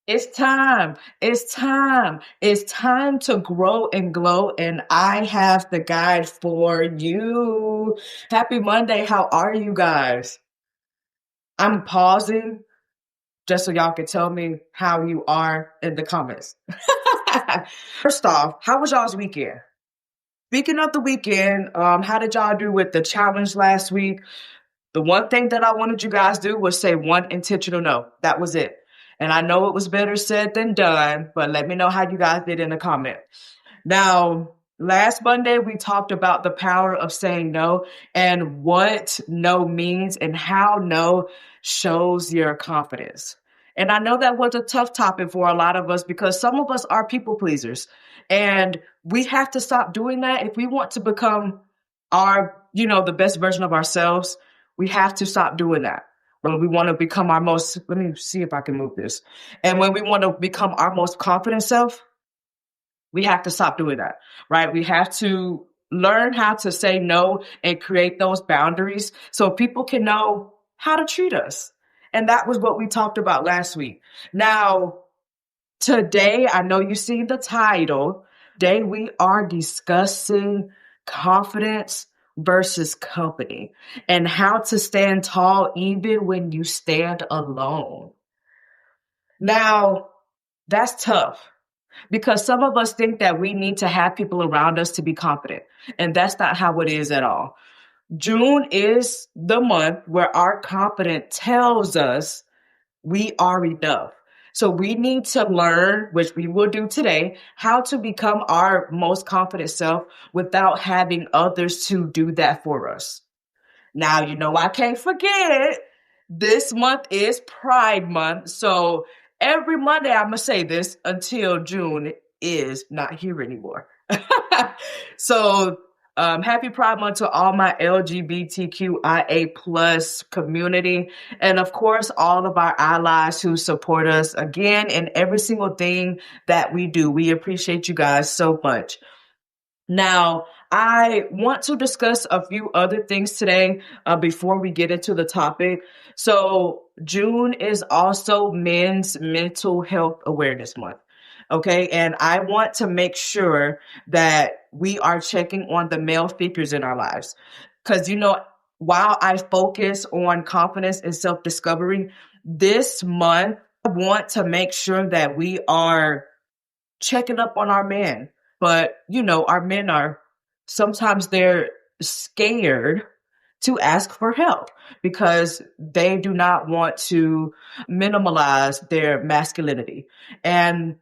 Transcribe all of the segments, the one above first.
It's time. It's time. It's time to grow and glow. And I have the guide for you. Happy Monday. How are you guys? I'm pausing just so y'all can tell me how you are in the comments. First off, how was y'all's weekend? Speaking of the weekend, how did y'all do with the challenge last week? The one thing that I wanted you guys to do was say one intentional no. That was it. And I know it was better said than done, but let me know how you guys did in the comment. Now, last Monday, we talked about the power of saying no and what no means and how no shows your confidence. And I know that was a tough topic for a lot of us because some of us are people pleasers. And we have to stop doing that if we want to become the best version of ourselves. We have to stop doing that. When we want to become let me see if I can move this. And when we want to become our most confident self, we have to stop doing that, right? We have to learn how to say no and create those boundaries so people can know how to treat us. And that was what we talked about last week. Now, today, I know you see the title. Today, we are discussing confidence versus company and how to stand tall even when you stand alone. Now, that's tough because some of us think that we need to have people around us to be confident, and that's not how it is at all. June is the month where our confidence tells us we are enough. So we need to learn, which we will do today, how to become our most confident self without having others to do that for us. Now, I can't forget this month is Pride Month. So every Monday, I'm going to say this until June is not here anymore. So happy Pride Month to all my LGBTQIA plus community. And of course, all of our allies who support us again in every single thing that we do. We appreciate you guys so much. Now, I want to discuss a few other things today before we get into the topic. So June is also Men's Mental Health Awareness Month. Okay. And I want to make sure that we are checking on the male figures in our lives. Because, while I focus on confidence and self-discovery, this month, I want to make sure that we are checking up on our men. But, our men sometimes they're scared to ask for help because they do not want to minimalize their masculinity. And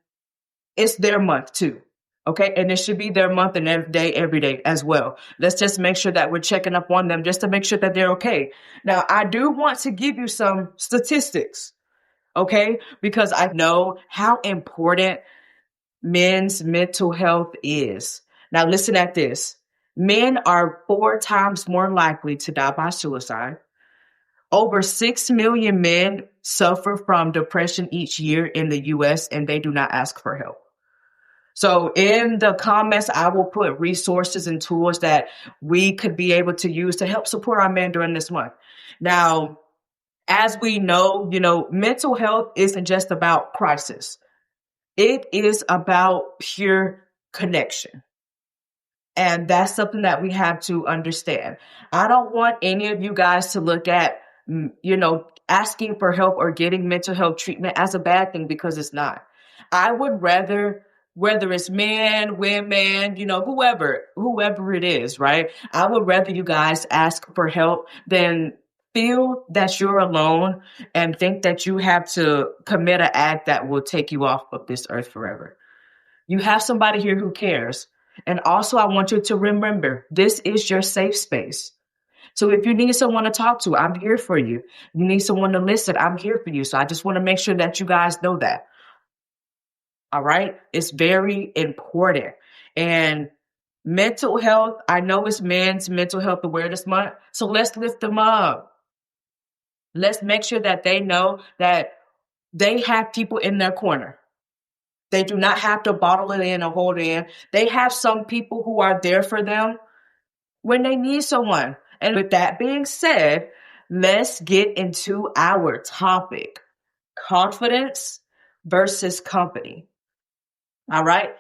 it's their month too. Okay. And it should be their month and every day as well. Let's just make sure that we're checking up on them just to make sure that they're okay. Now, I do want to give you some statistics. Okay. Because I know how important men's mental health is. Now, listen at this. Men are 4 times more likely to die by suicide. Over 6 million men suffer from depression each year in the US, and they do not ask for help. So in the comments, I will put resources and tools that we could be able to use to help support our men during this month. Now, as we know, mental health isn't just about crisis. It is about pure connection. And that's something that we have to understand. I don't want any of you guys to look at, asking for help or getting mental health treatment as a bad thing, because it's not. I would rather, whether it's men, women, whoever it is, right? I would rather you guys ask for help than feel that you're alone and think that you have to commit an act that will take you off of this earth forever. You have somebody here who cares. And also, I want you to remember, this is your safe space. So if you need someone to talk to, I'm here for you. You need someone to listen, I'm here for you. So I just want to make sure that you guys know that. All right? It's very important. And mental health, I know it's Men's Mental Health Awareness Month. So let's lift them up. Let's make sure that they know that they have people in their corner. They do not have to bottle it in or hold it in. They have some people who are there for them when they need someone. And with that being said, let's get into our topic. Confidence versus company. All right.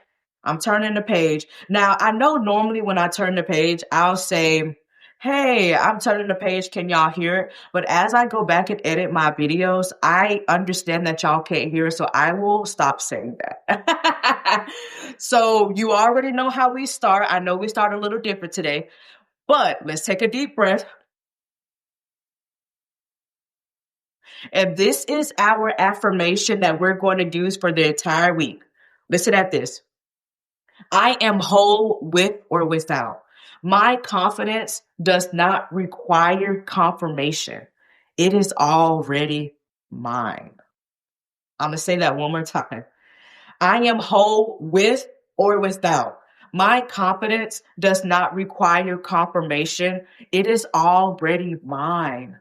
I'm turning the page. Now, I know normally when I turn the page, I'll say, hey, I'm turning the page. Can y'all hear it? But as I go back and edit my videos, I understand that y'all can't hear it. So I will stop saying that. So you already know how we start. I know we start a little different today, but let's take a deep breath. And this is our affirmation that we're going to use for the entire week. Listen at this. I am whole with or without. My confidence does not require confirmation. It is already mine. I'm going to say that one more time. I am whole with or without. My confidence does not require confirmation. It is already mine.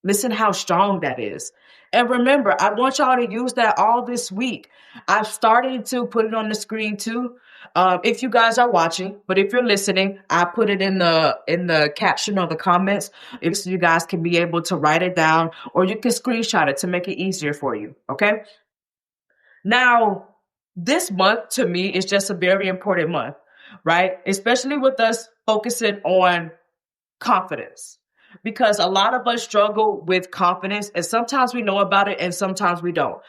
Listen how strong that is. And remember, I want y'all to use that all this week. I've started to put it on the screen too. If you guys are watching, but if you're listening, I put it in the caption or the comments. If so you guys can be able to write it down, or you can screenshot it to make it easier for you. Okay. Now, this month to me is just a very important month, right? Especially with us focusing on confidence, because a lot of us struggle with confidence, and sometimes we know about it and sometimes we don't.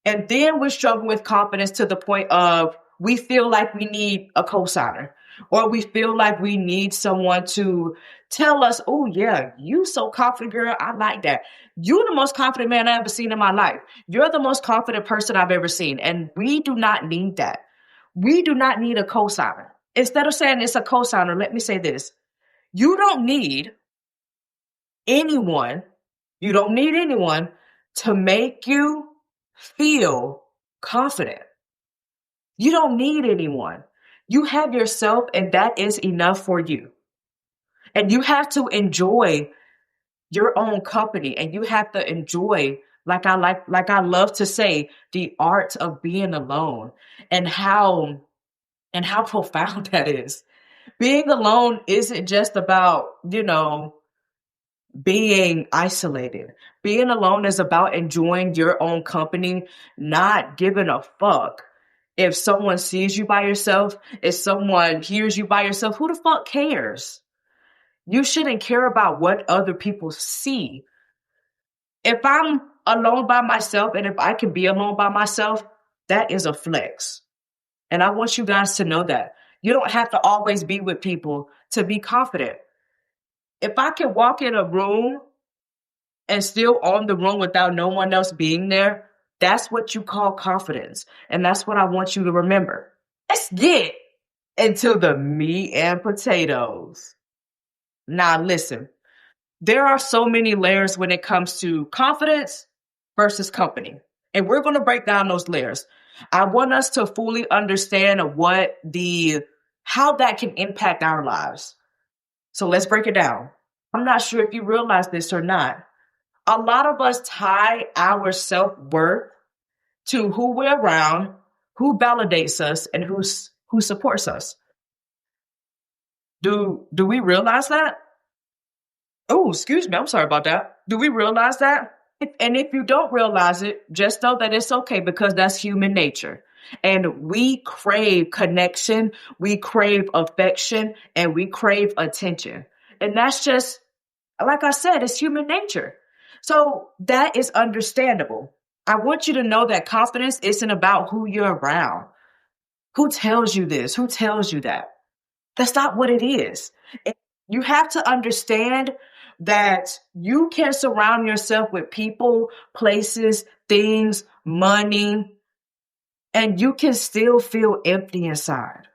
And then we struggle with confidence to the point of we feel like we need a cosigner, or we feel like we need someone to tell us, oh yeah, you so confident, girl. I like that. You're the most confident man I ever seen in my life. You're the most confident person I've ever seen. And we do not need that. We do not need a cosigner. Instead of saying it's a cosigner, let me say this. You don't need anyone, you don't need anyone to make you feel confident. You don't need anyone. You have yourself, and that is enough for you. And you have to enjoy your own company, and you have to enjoy, like I love to say, the art of being alone, and how profound that is. Being alone isn't just about, being isolated. Being alone is about enjoying your own company, not giving a fuck. If someone sees you by yourself, if someone hears you by yourself, who the fuck cares? You shouldn't care about what other people see. If I'm alone by myself, and if I can be alone by myself, that is a flex. And I want you guys to know that. You don't have to always be with people to be confident. If I can walk in a room and still own the room without no one else being there, that's what you call confidence. And that's what I want you to remember. Let's get into the meat and potatoes. Now, listen, there are so many layers when it comes to confidence versus company. And we're going to break down those layers. I want us to fully understand how that can impact our lives. So let's break it down. I'm not sure if you realize this or not. A lot of us tie our self-worth to who we're around, who validates us, and who supports us. Do we realize that? Oh, excuse me. I'm sorry about that. Do we realize that? And if you don't realize it, just know that it's okay, because that's human nature. And we crave connection, we crave affection, and we crave attention. And that's just, like I said, it's human nature. So that is understandable. I want you to know that confidence isn't about who you're around. Who tells you this? Who tells you that? That's not what it is. You have to understand that you can surround yourself with people, places, things, money, and you can still feel empty inside.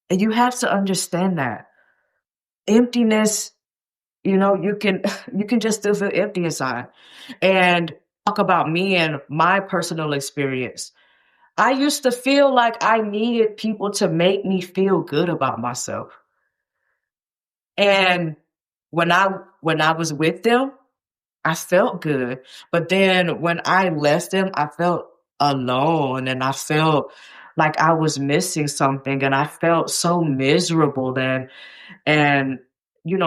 And you have to understand that. Emptiness, you can just still feel empty inside. And talk about me and my personal experience. I used to feel like I needed people to make me feel good about myself. And when I was with them, I felt good. But then when I left them, I felt alone, and I felt like I was missing something, and I felt so miserable then. And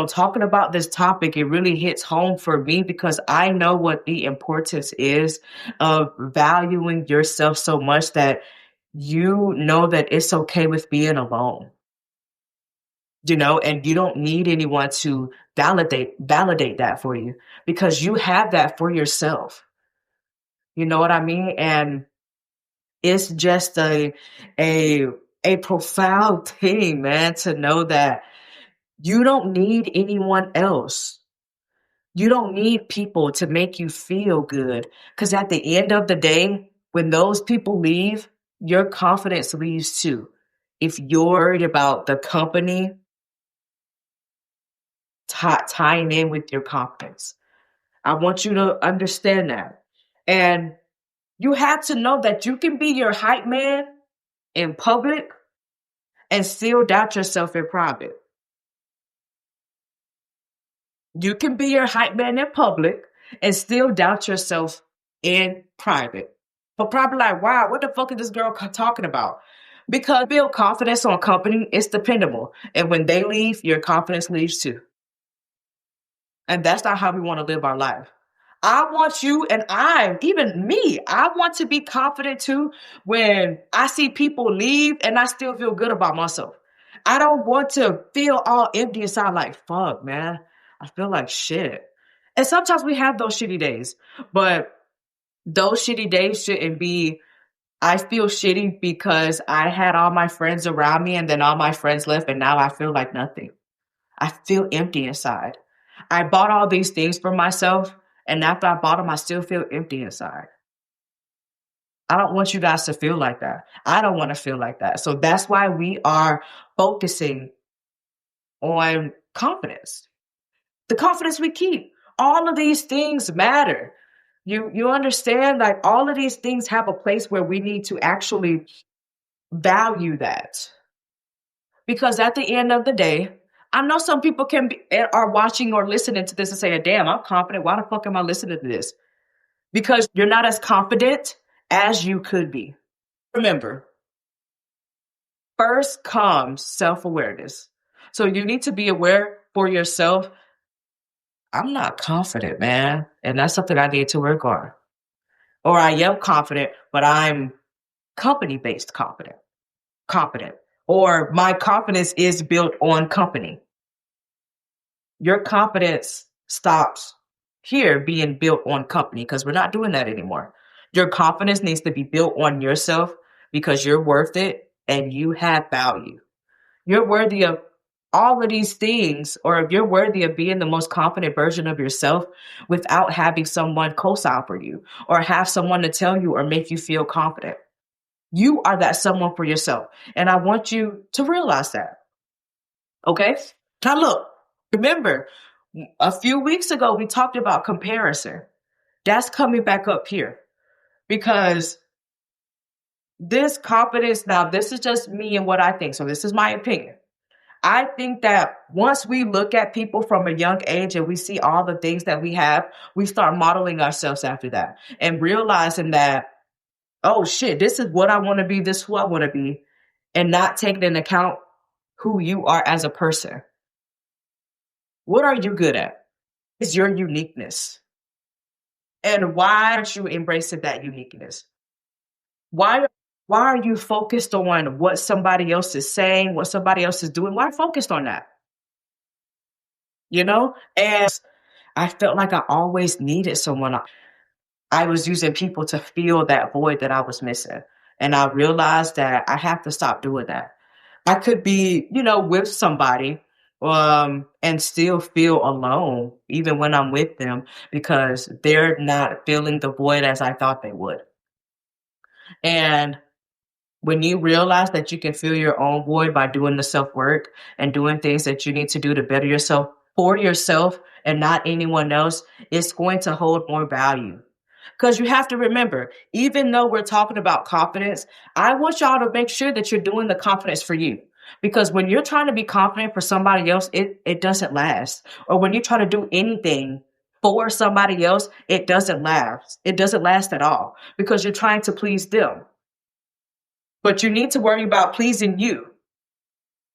talking about this topic, it really hits home for me because I know what the importance is of valuing yourself so much that you know that it's okay with being alone, and you don't need anyone to validate that for you because you have that for yourself. You know what I mean? And it's just a a profound thing, man, to know that you don't need anyone else. You don't need people to make you feel good. Because at the end of the day, when those people leave, your confidence leaves too. If you're worried about the company tying in with your confidence, I want you to understand that. And you have to know that you can be your hype man in public and still doubt yourself in private. You can be your hype man in public and still doubt yourself in private. But probably like, wow, what the fuck is this girl talking about? Because build confidence on company, it's dependable. And when they leave, your confidence leaves too. And that's not how we want to live our life. I want you and even me, I want to be confident too when I see people leave and I still feel good about myself. I don't want to feel all empty inside like, fuck, man. I feel like shit. And sometimes we have those shitty days, but those shitty days shouldn't be, I feel shitty because I had all my friends around me and then all my friends left and now I feel like nothing. I feel empty inside. I bought all these things for myself, and after I bought them, I still feel empty inside. I don't want you guys to feel like that. I don't want to feel like that. So that's why we are focusing on confidence. The confidence we keep. All of these things matter. You understand? Like all of these things have a place where we need to actually value that. Because at the end of the day, I know some people are watching or listening to this and saying, damn, I'm confident. Why the fuck am I listening to this? Because you're not as confident as you could be. Remember, first comes self-awareness. So you need to be aware for yourself. I'm not confident, man. And that's something I need to work on. Or I am confident, but I'm company-based confident. Or my confidence is built on company. Your confidence stops here being built on company because we're not doing that anymore. Your confidence needs to be built on yourself because you're worth it and you have value. You're worthy of all of these things, or if you're worthy of being the most confident version of yourself without having someone co-sign for you or have someone to tell you or make you feel confident. You are that someone for yourself. And I want you to realize that. Okay? Now look, remember, a few weeks ago, we talked about comparison. That's coming back up here because this confidence, now this is just me and what I think. So this is my opinion. I think that once we look at people from a young age and we see all the things that we have, we start modeling ourselves after that and realizing that, oh shit, this is what I want to be. This is who I want to be, and not taking into account who you are as a person. What are you good at? Is your uniqueness. And why aren't you embracing that uniqueness? Why why are you focused on what somebody else is saying, what somebody else is doing? Why focused on that? And I felt like I always needed someone. I was using people to fill that void that I was missing. And I realized that I have to stop doing that. I could be, with somebody and still feel alone even when I'm with them because they're not filling the void as I thought they would. And when you realize that you can fill your own void by doing the self work and doing things that you need to do to better yourself for yourself and not anyone else, it's going to hold more value. Because you have to remember, even though we're talking about confidence, I want y'all to make sure that you're doing the confidence for you. Because when you're trying to be confident for somebody else, it doesn't last. Or when you try to do anything for somebody else, it doesn't last. It doesn't last at all because you're trying to please them. But you need to worry about pleasing you.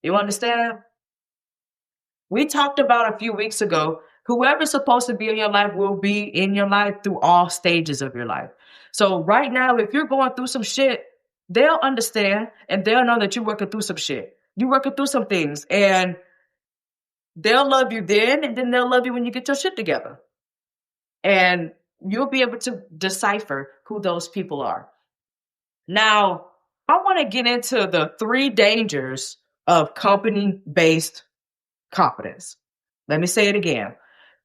You understand? We talked about a few weeks ago, whoever's supposed to be in your life will be in your life through all stages of your life. So right now, if you're going through some shit, they'll understand and they'll know that you're working through some shit. You're working through some things and they'll love you then and then they'll love you when you get your shit together. And you'll be able to decipher who those people are. Now, I want to get into the 3 dangers of company-based competence. Let me say it again.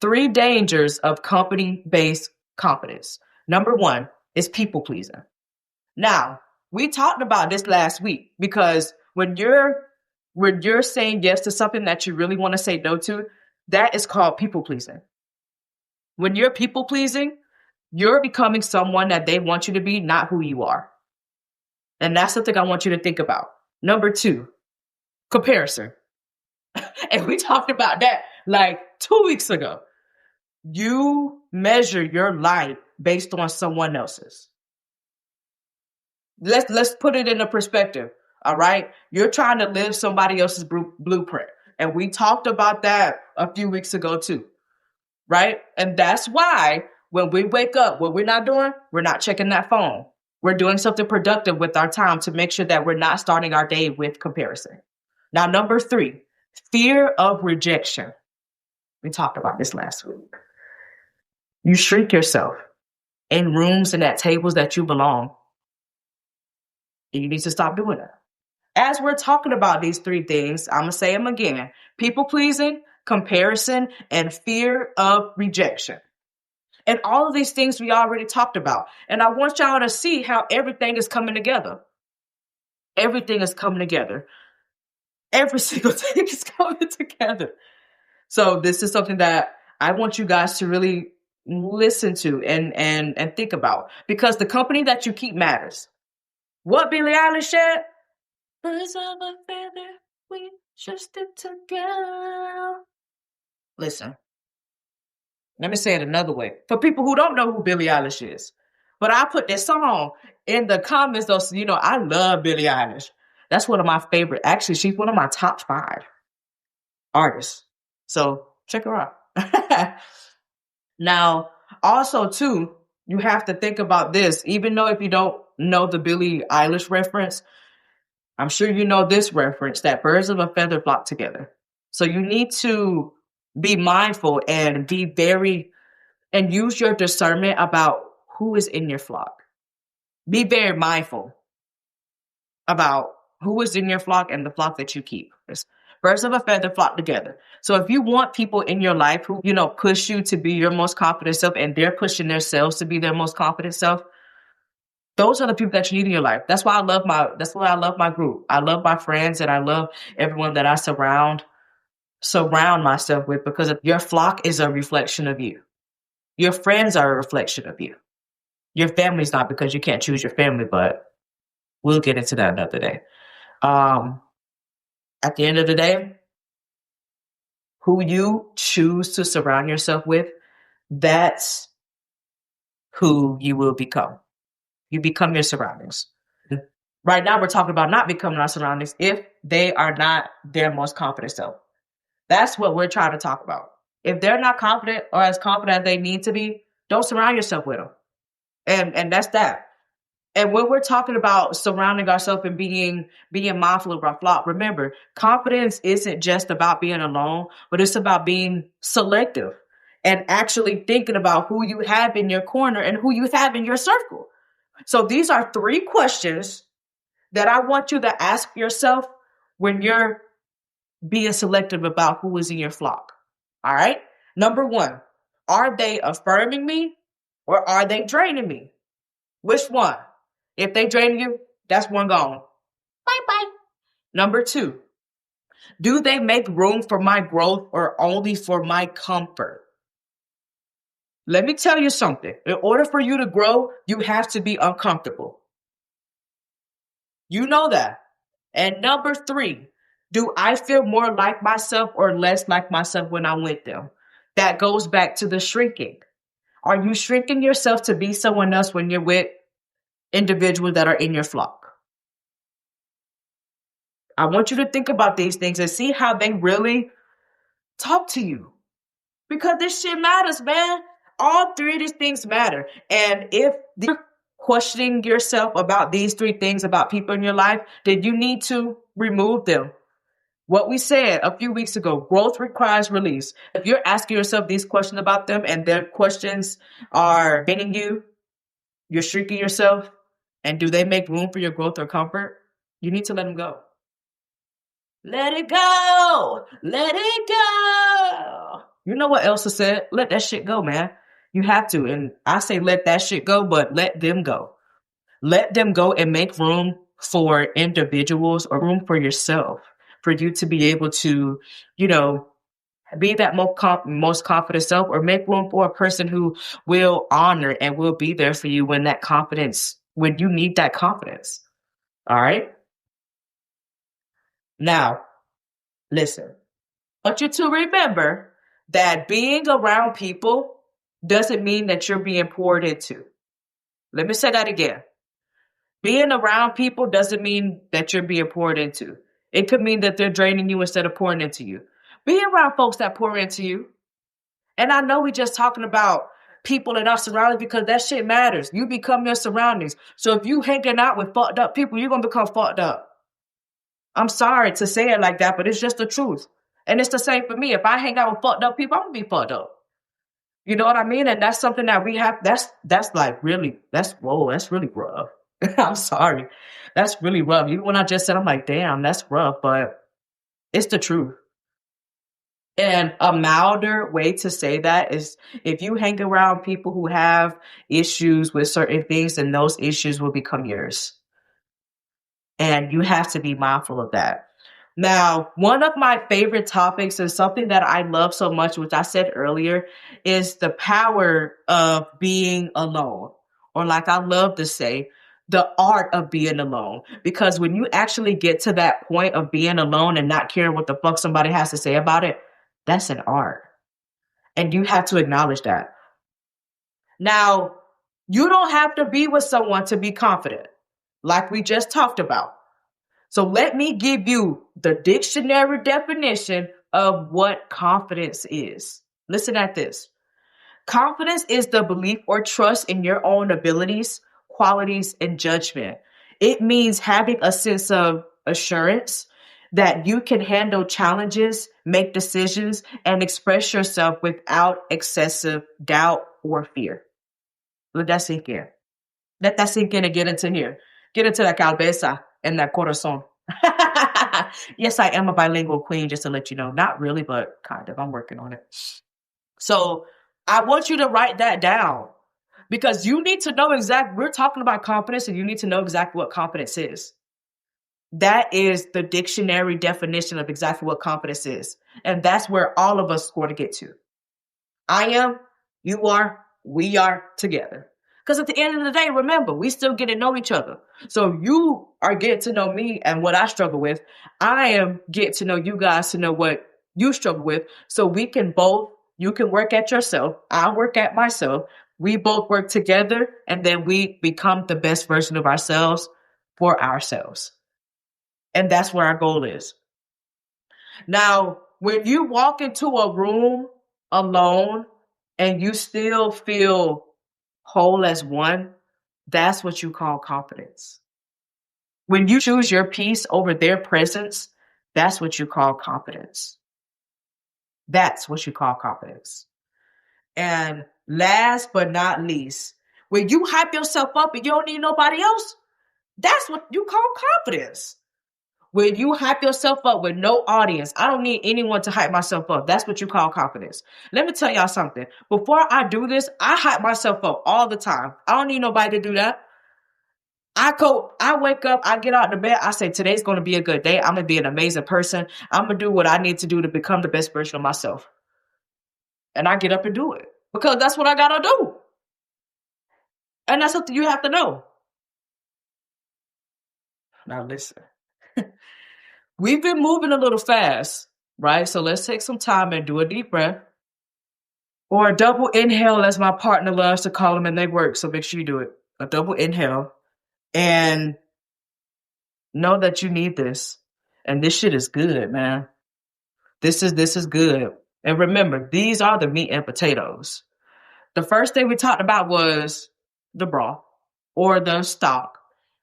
3 dangers of company-based competence. Number 1 is people pleasing. Now, we talked about this last week because when you're saying yes to something that you really want to say no to, that is called people pleasing. When you're people pleasing, you're becoming someone that they want you to be, not who you are. And that's something I want you to think about. Number 2, comparison. And we talked about that like 2 weeks ago. You measure your life based on someone else's. Let's put it into perspective. All right. You're trying to live somebody else's blueprint. And we talked about that a few weeks ago too. Right. And that's why when we wake up, what we're not doing, we're not checking that phone. We're doing something productive with our time to make sure that we're not starting our day with comparison. Now, number 3, fear of rejection. We talked about this last week. You shrink yourself in rooms and at tables that you belong. You need to stop doing that. As we're talking about these 3 things, I'm going to say them again. People pleasing, comparison, and fear of rejection. And all of these things we already talked about. And I want y'all to see how everything is coming together. Everything is coming together. Every single thing is coming together. So this is something that I want you guys to really listen to and think about. Because the company that you keep matters. What Billie Eilish said? Birds of a feather, we should stick together. Listen. Let me say it another way. For people who don't know who Billie Eilish is. But I put this song in the comments though, so you know, I love Billie Eilish. That's one of my favorite. Actually, she's one of my top 5 artists. So check her out. Now, also too, you have to think about this. Even though if you don't know the Billie Eilish reference, I'm sure you know this reference, that birds of a feather flock together. So you need to be mindful and and use your discernment about who is in your flock. Be very mindful about who is in your flock and the flock that you keep. Birds of a feather flock together. So if you want people in your life who, push you to be your most confident self and they're pushing themselves to be their most confident self, those are the people that you need in your life. That's why I love my group. I love my friends and I love everyone that I surround myself with, because your flock is a reflection of you. Your friends are a reflection of you. Your family's not, because you can't choose your family, but we'll get into that another day. At the end of the day, who you choose to surround yourself with, that's who you will become. You become your surroundings. Right now, we're talking about not becoming our surroundings if they are not their most confident self. That's what we're trying to talk about. If they're not confident or as confident as they need to be, don't surround yourself with them. And that's that. And when we're talking about surrounding ourselves and being mindful of our flock, remember, confidence isn't just about being alone, but it's about being selective and actually thinking about who you have in your corner and who you have in your circle. So these are 3 questions that I want you to ask yourself when you're being selective about who is in your flock. All right. Number 1, are they affirming me or are they draining me? Which one? If they drain you, that's one gone. Bye-bye. Number 2, do they make room for my growth or only for my comfort? Let me tell you something. In order for you to grow, you have to be uncomfortable. You know that. And number 3, do I feel more like myself or less like myself when I'm with them? That goes back to the shrinking. Are you shrinking yourself to be someone else when you're with individuals that are in your flock? I want you to think about these things and see how they really talk to you. Because this shit matters, man. All three of these things matter. And if you're questioning yourself about these three things about people in your life, then you need to remove them. What we said a few weeks ago, growth requires release. If you're asking yourself these questions about them and their questions are baiting you, you're shrinking yourself, and do they make room for your growth or comfort? You need to let them go. Let it go. Let it go. You know what Elsa said? Let that shit go, man. You have to. And I say let that shit go, but let them go. Let them go and make room for individuals or room for yourself, for you to be able to, you know, be that most confident self, or make room for a person who will honor and will be there for you when when you need that confidence. All right. Now, listen, I want you to remember that being around people doesn't mean that you're being poured into. Let me say that again. Being around people doesn't mean that you're being poured into. It could mean that they're draining you instead of pouring into you. Be around folks that pour into you. And I know we just talking about people in our surroundings because that shit matters. You become your surroundings. So if you hanging out with fucked up people, you're going to become fucked up. I'm sorry to say it like that, but it's just the truth. And it's the same for me. If I hang out with fucked up people, I'm going to be fucked up. You know what I mean? And that's something that we have. That's like really, that's really rough. I'm sorry. That's really rough. Even when I just said, I'm like, damn, that's rough, but it's the truth. And a milder way to say that is if you hang around people who have issues with certain things, then those issues will become yours. And you have to be mindful of that. Now, one of my favorite topics is something that I love so much, which I said earlier, is the power of being alone. Or like I love to say, the art of being alone. Because when you actually get to that point of being alone and not caring what the fuck somebody has to say about it, that's an art. And you have to acknowledge that. Now, you don't have to be with someone to be confident, like we just talked about. So let me give you the dictionary definition of what confidence is. Listen at this. Confidence is the belief or trust in your own abilities, qualities, and judgment. It means having a sense of assurance that you can handle challenges, make decisions, and express yourself without excessive doubt or fear. Let that sink in. Let that sink in and get into here. Get into that cabeza and that corazon. Yes, I am a bilingual queen, just to let you know. Not really, but kind of. I'm working on it. So I want you to write that down because you need to know exactly. We're talking about confidence, and you need to know exactly what confidence is. That is the dictionary definition of exactly what confidence is. And that's where all of us are going to get to. I am, you are, we are together. Because at the end of the day, remember, we still get to know each other. So you are getting to know me and what I struggle with. I am getting to know you guys to know what you struggle with. So we can both, you can work at yourself. I work at myself. We both work together, and then we become the best version of ourselves for ourselves. And that's where our goal is. Now, when you walk into a room alone and you still feel whole as one, that's what you call confidence. When you choose your peace over their presence, that's what you call confidence. That's what you call confidence. And last but not least, when you hype yourself up and you don't need nobody else, that's what you call confidence. When you hype yourself up with no audience, I don't need anyone to hype myself up. That's what you call confidence. Let me tell y'all something. Before I do this, I hype myself up all the time. I don't need nobody to do that. I wake up, I get out of bed, I say, today's going to be a good day. I'm going to be an amazing person. I'm going to do what I need to do to become the best version of myself. And I get up and do it because that's what I got to do. And that's something you have to know. Now listen. We've been moving a little fast, right? So let's take some time and do a deep breath or a double inhale, as my partner loves to call them, and they work. So make sure you do it. A double inhale and know that you need this. And this shit is good, man. This is good. And remember, these are the meat and potatoes. The first thing we talked about was the broth or the stock.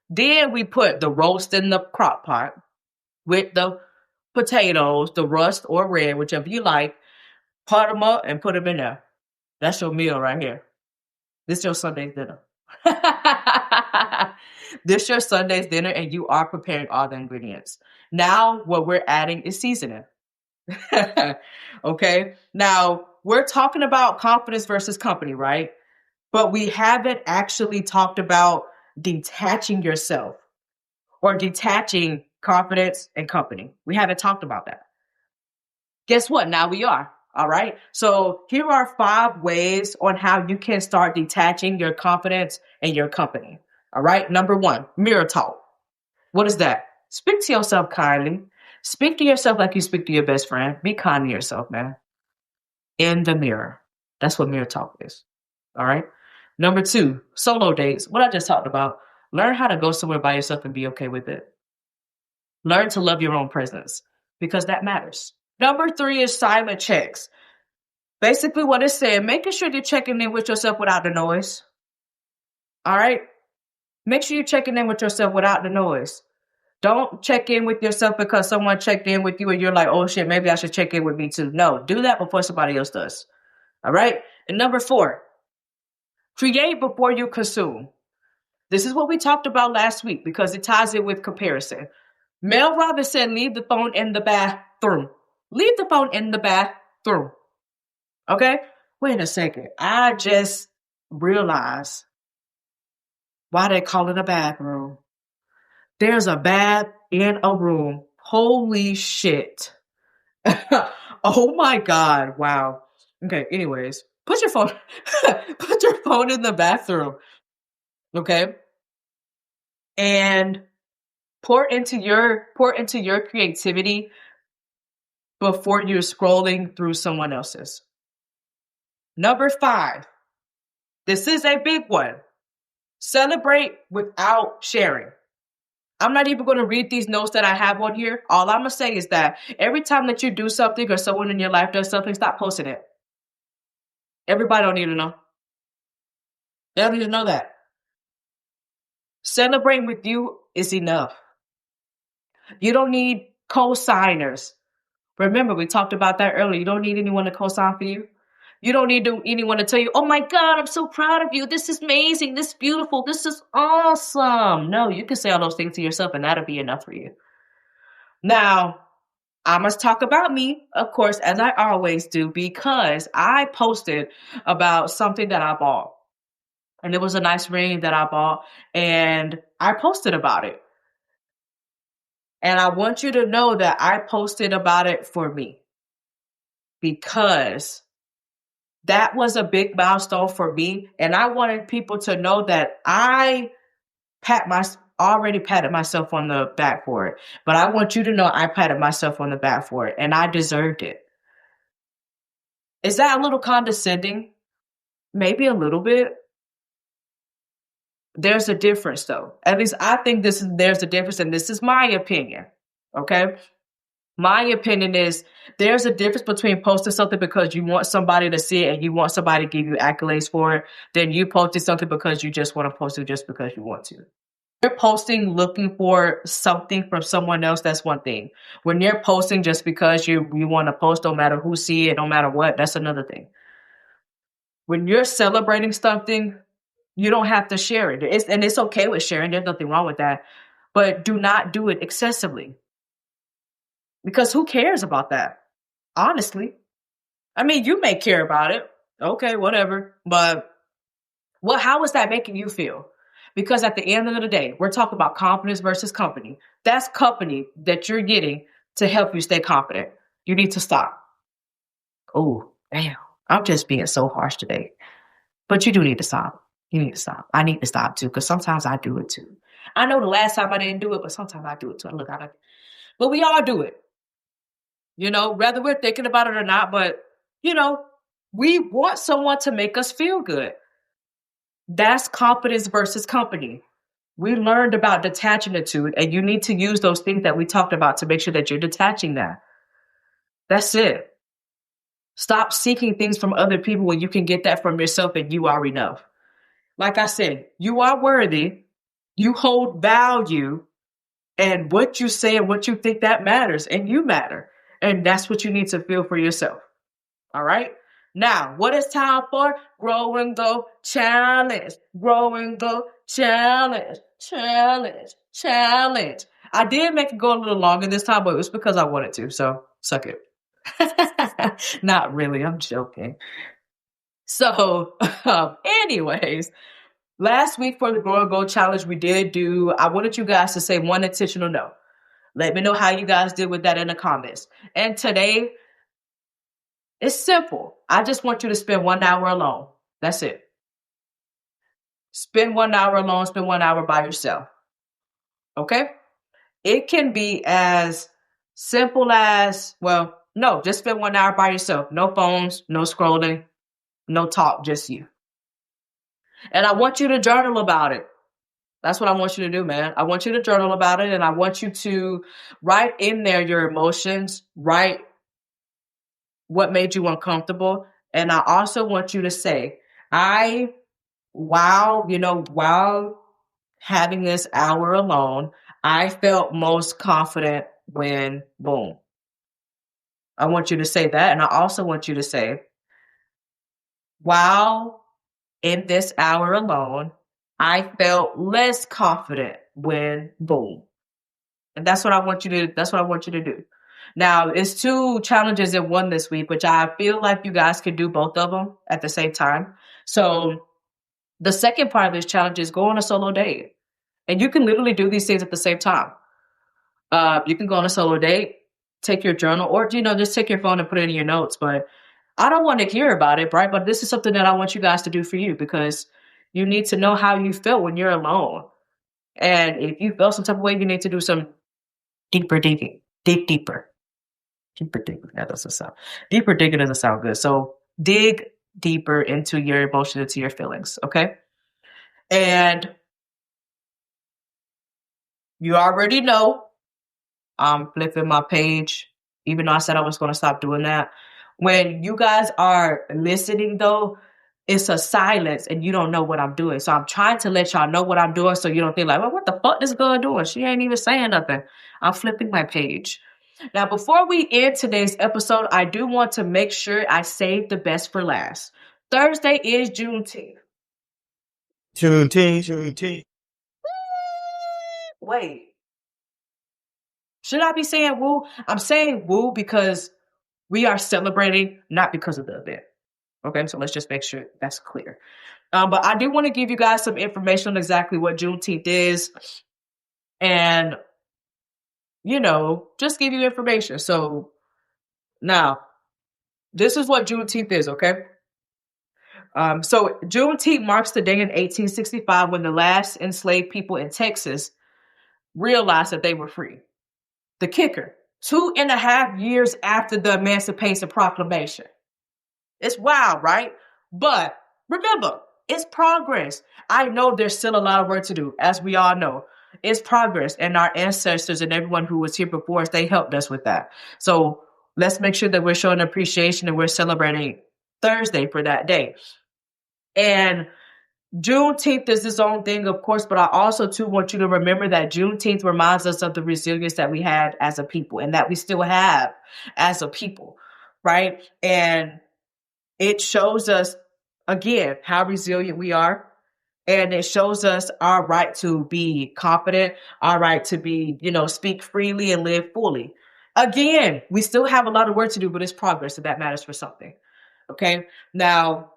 Then we put the roast in the crock pot with the potatoes, the rust or red, whichever you like. Pot them up and put them in there. That's your meal right here. This is your Sunday's dinner. This is your Sunday's dinner, and you are preparing all the ingredients. Now, what we're adding is seasoning. Okay? Now, we're talking about confidence versus company, right? But we haven't actually talked about detaching yourself or detaching confidence and company. We haven't talked about that. Guess what? Now we are. All right. So here are 5 ways on how you can start detaching your confidence and your company. All right. Number 1, mirror talk. What is that? Speak to yourself kindly. Speak to yourself like you speak to your best friend. Be kind to yourself, man. In the mirror. That's what mirror talk is. All right. Number 2, solo dates. What I just talked about. Learn how to go somewhere by yourself and be okay with it. Learn to love your own presence because that matters. Number 3 is silent checks. Basically what it said, making sure you're checking in with yourself without the noise. All right? Make sure you're checking in with yourself without the noise. Don't check in with yourself because someone checked in with you and you're like, oh shit, maybe I should check in with me too. No, do that before somebody else does. All right? And number 4, create before you consume. This is what we talked about last week because it ties in with comparison. Mel Robbins said, leave the phone in the bathroom. Leave the phone in the bathroom. Okay? Wait a second. I just realized why they call it a bathroom. There's a bath in a room. Holy shit. Oh my God. Wow. Okay, anyways. Put your phone in the bathroom. Okay? And pour into your creativity before you're scrolling through someone else's. Number 5. This is a big one. Celebrate without sharing. I'm not even going to read these notes that I have on here. All I'm going to say is that every time that you do something or someone in your life does something, stop posting it. Everybody don't need to know. They don't need to know that. Celebrating with you is enough. You don't need co-signers. Remember, we talked about that earlier. You don't need anyone to co-sign for you. You don't need anyone to tell you, oh my God, I'm so proud of you. This is amazing. This is beautiful. This is awesome. No, you can say all those things to yourself and that'll be enough for you. Now, I must talk about me, of course, as I always do, because I posted about something that I bought. And it was a nice ring that I bought. And I posted about it. And I want you to know that I posted about it for me. Because that was a big milestone for me. And I wanted people to know that I already patted myself on the back for it. But I want you to know I patted myself on the back for it. And I deserved it. Is that a little condescending? Maybe a little bit. There's a difference though. At least I think there's a difference. And this is my opinion. Okay. My opinion is there's a difference between posting something because you want somebody to see it and you want somebody to give you accolades for it, than you posting something because you just want to post it just because you want to. You're posting looking for something from someone else, that's one thing. When you're posting just because you want to post, no matter who see it, no matter what, that's another thing. When you're celebrating something, you don't have to share it. It's okay with sharing. There's nothing wrong with that. But do not do it excessively. Because who cares about that? Honestly. I mean, you may care about it. Okay, whatever. But how is that making you feel? Because at the end of the day, we're talking about confidence versus company. That's company that you're getting to help you stay confident. You need to stop. Oh, damn. I'm just being so harsh today. But you do need to stop. You need to stop. I need to stop too, because sometimes I do it too. I know the last time I didn't do it, but sometimes I do it too. But we all do it. Whether we're thinking about it or not, but, we want someone to make us feel good. That's confidence versus company. We learned about detaching the two, and you need to use those things that we talked about to make sure that you're detaching that. That's it. Stop seeking things from other people when you can get that from yourself and you are enough. Like I said, you are worthy, you hold value, and what you say and what you think that matters, and you matter. And that's what you need to feel for yourself. All right? Now, what is time for? Grow and go challenge. Grow and go challenge. Challenge. Challenge. I did make it go a little longer this time, but it was because I wanted to. So suck it. Not really. I'm joking. So, anyways, last week for the Grow and Go challenge, I wanted you guys to say one intentional no. Let me know how you guys did with that in the comments. And today, it's simple. I just want you to spend 1 hour alone. That's it. Spend 1 hour alone, spend 1 hour by yourself. Okay? It can be as simple as, just spend 1 hour by yourself. No phones, no scrolling, no talk, just you. And I want you to journal about it. That's what I want you to do, man. I want you to journal about it, and I want you to write in there your emotions, write what made you uncomfortable. And I also want you to say, while having this hour alone, I felt most confident when boom. I want you to say that. And I also want you to say, while in this hour alone, I felt less confident when boom. And that's what I want you to do. Now, it's 2 challenges in one this week, which I feel like you guys can do both of them at the same time. So the second part of this challenge is go on a solo date. And you can literally do these things at the same time. You can go on a solo date, take your journal, or, just take your phone and put it in your notes. But I don't want to hear about it, right? But this is something that I want you guys to do for you, because you need to know how you felt when you're alone. And if you felt some type of way, you need to do some deeper digging. Dig deeper. Deeper digging. That doesn't sound. Deeper digging doesn't sound good. So dig deeper into your emotions, into your feelings, okay? And you already know, I'm flipping my page, even though I said I was going to stop doing that. When you guys are listening, though, it's a silence and you don't know what I'm doing. So I'm trying to let y'all know what I'm doing so you don't think like, well, what the fuck this girl doing? She ain't even saying nothing. I'm flipping my page. Now, before we end today's episode, I do want to make sure I save the best for last. Thursday is Juneteenth. Juneteenth. Wait. Should I be saying woo? I'm saying woo because we are celebrating, not because of the event. Okay, so let's just make sure that's clear. But I do want to give you guys some information on exactly what Juneteenth is. And, just give you information. So now, this is what Juneteenth is, okay? So Juneteenth marks the day in 1865 when the last enslaved people in Texas realized that they were free. The kicker, 2.5 years after the Emancipation Proclamation. It's wild, right? But remember, it's progress. I know there's still a lot of work to do, as we all know. It's progress, and our ancestors and everyone who was here before us, they helped us with that. So let's make sure that we're showing appreciation and we're celebrating Thursday for that day. And Juneteenth is its own thing, of course, but I also, too, want you to remember that Juneteenth reminds us of the resilience that we had as a people and that we still have as a people, right? And it shows us, again, how resilient we are. And it shows us our right to be confident, our right to be, speak freely and live fully. Again, we still have a lot of work to do, but it's progress, and that matters for something. Okay? Now,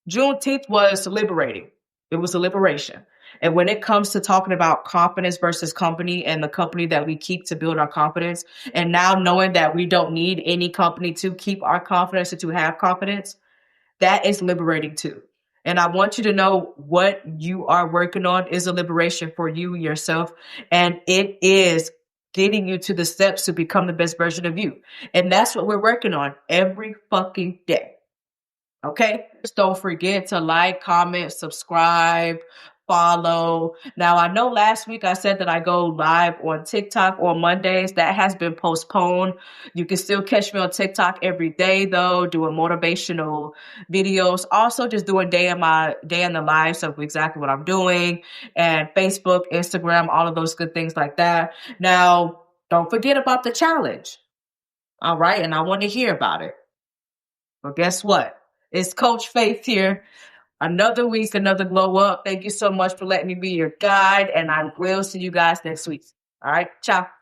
Juneteenth was liberating. It was a liberation. And when it comes to talking about confidence versus company and the company that we keep to build our confidence, and now knowing that we don't need any company to keep our confidence and to have confidence, that is liberating too. And I want you to know what you are working on is a liberation for you, yourself, and it is getting you to the steps to become the best version of you. And that's what we're working on every fucking day. Okay? Just don't forget to like, comment, subscribe, follow. Now, I know last week I said that I go live on TikTok on Mondays. That has been postponed. You can still catch me on TikTok every day, though, doing motivational videos. Also, just doing day in the lives of exactly what I'm doing, and Facebook, Instagram, all of those good things like that. Now, don't forget about the challenge. All right, and I want to hear about it. Well, guess what? It's Coach Faith here. Another week, another glow up. Thank you so much for letting me be your guide, and I will see you guys next week. All right, ciao.